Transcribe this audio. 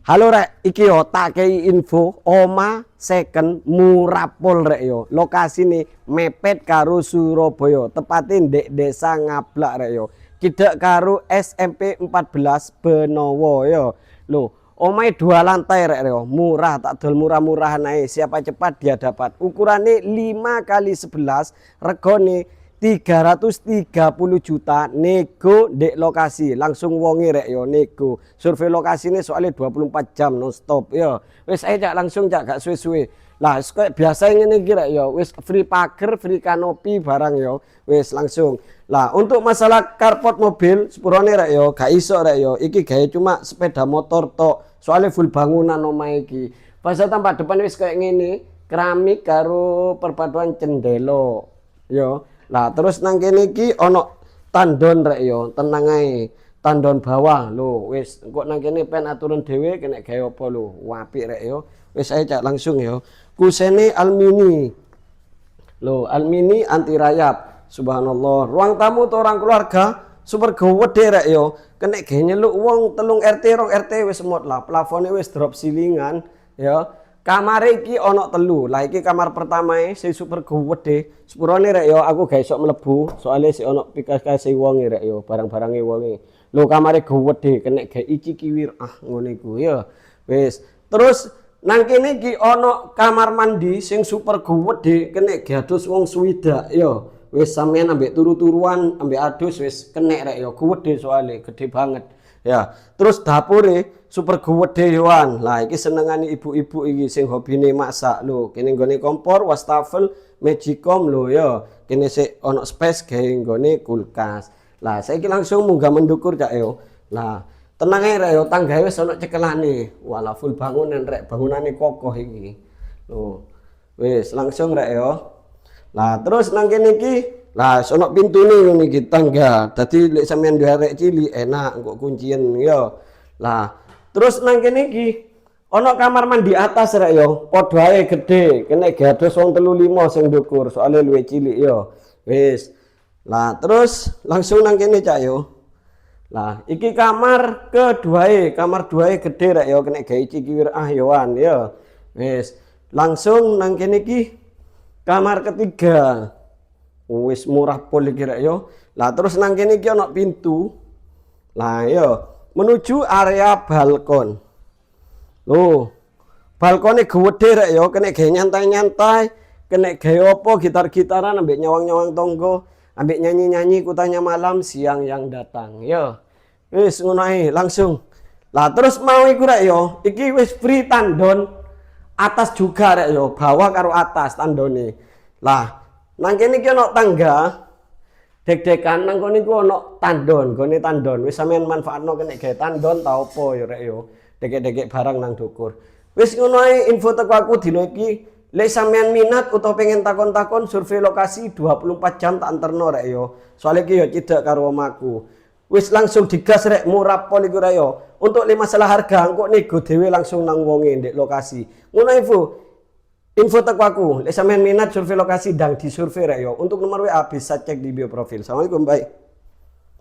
Halo rek, iki yo tak kei info oma second murapol rek yo. Lokasi nih mepet karo Surabaya, tepatin dek desa Ngablak rek yo. Kidak karo SMP 14 Benowo yo. Loh, omai 2 lantai rek yo, murah tak dol murah-murahan ae. Siapa cepat dia dapat. Ukurannya 5 kali 11, regone 330 juta nego dek lokasi langsung wongi rek yo nego survei lokasi ini soalnya 24 jam non stop yo wis ae cak langsung cak gak suwe-suwe lah kayak biasa ngene iki rek yo wis free pagar free kanopi barang yo wis langsung lah untuk masalah carport mobil sepurone rek yo gak iso rek yo iki gawe cuma sepeda motor tok soalnya full bangunan omahe iki pas tampak depan wis kayak ngene keramik karo perpaduan cendelo yo. Lah terus nang kene iki ana tandon rek yo, tenang ae. Tandon bawah lho, wis engko nang kene pen aturan dhewe kena gawe apa lho. Apik rek yo. Wis ae cak langsung yo. Kusene almini. Lho, almini anti rayap. Subhanallah. Ruang tamu atau orang keluarga super gede rek yo. Kena gawe nyeluk wong 3 RT 2 RT wis semut lah. Plafone wis drop silingan ya. Kamar iki ono 3. Lah iki kamar pertamae sing super gede. Sepurone rek yo aku gak iso mlebu soalnya si ono pikas-pikase wonge rek yo, barang-barange wonge. Lho kamare gede kena gawe iki kiwir ngono iku ya. Wis. Terus nang kene iki ono kamar mandi sing super gede kena gados wong swidak yo. Wis sampean ambek turu-turuan ambek adus wis kena rek yo gede soalnya gede banget. Ya, terus dapure super gede yoan. Lah iki senengane ibu-ibu iki sing hobine masak lho. Kene nggone kompor, wastafel, magicom lho ya. Kene sik ono space gawe nggone kulkas. Lah saiki langsung munggah mendukur cak yo. Lah tenang ae rek yo tanggae wis ono cekelane. Walah full bangunan rek, bangunane kokoh iki. Lho. Wis langsung rek yo. Lah terus nang kene iki lah sono pintune ngono iki tangga. Dadi lek sampean duwe arek cilik enak kok kuncien ya. Lah terus nang kene iki ana kamar mandi atas rek yo. Padha ae gede, kene gados wong 35 sing ndukur soalnya luwih cilik yo. Wis. Lah terus langsung nang kene cak yo. Lah iki kamar keduae, kamar duae gede rek yo kene gawe cikiwir yoan ya. Wis. Langsung nang kene iki kamar ketiga. Wis murah pol iki rek yo. Lah terus nang kene iki ana pintu. Lah yo menuju area balkon. Loh. Balkone gede rek yo, kena gawe nyantai-nyantai, kena gawe apa gitar-gitaran ambek nyawang-nyawang tonggo, ambek nyanyi-nyanyi kutanya malam siang yang datang. Yo. Wis ngono ae langsung. Lah terus mau iku rek yo, iki wis free tandon atas juga rek yo, bawah karo atas tandone. Lah nang kene iki ana tangga. Dek-dekan nang kono iku ana tandon, gone tandon. Wis sampean manfaatno kene gawe tandon ta opo ya rek yo. Dek-dek barang nang dukur. Wis ngono ae info teko aku dino iki. Lek sampean minat utawa pengen takon-takon survei lokasi 24 jam tak anterno rek yo. Soale iki yo cidak karo omaku. Wis langsung digas rek murah pol iku rek yo. Untuk masalah harga engko nego dhewe langsung nang wonge ndek lokasi. Ngono info teko aku, lek sampean minat survei lokasi dang disurvei rek yo. Untuk nomor WA bisa cek di bio profil. Assalamualaikum, bye.